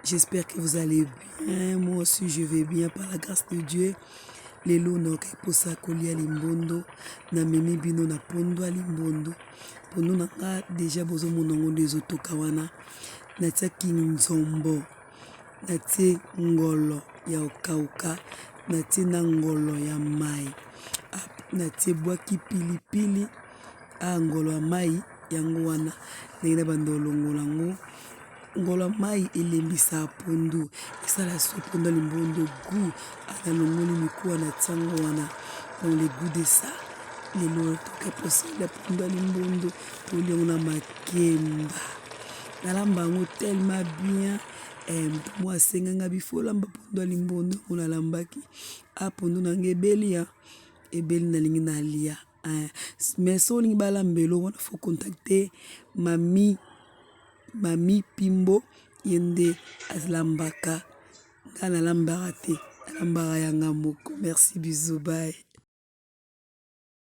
J'espère que vous allez bien. Moi aussi, je vais bien par la grâce de Dieu. Lelo na kosa kolia limbondo na memi bino na pondo a limbondo. Pondo na nga déjà bozo monongo dezo toka wana. Na tia kinzombo. Na tia ngolo ya okauka. Na tia na ngolo ya mai. Na tia bwaki pilipili. Ngolo ya mai yango wana. Nengena bandolo ngolango. Ngolo mai elembisa pondu esala so pondu limbondo goût ana longoli mikuwa na tsango wana dans le goût de ça lelo toke possible pondu limbondo polio na makemba nalamba ngo tellement bien moi senganga bifo lamba pondu limbondo ona lambaki pondu na ngebelia ebeli na lingi na lia mais so lingi bala mbelo wana faut contacter Mami Pimbo yende azlambaka ngana lambaka te alambaka yanga moko. Merci, bisous, bye.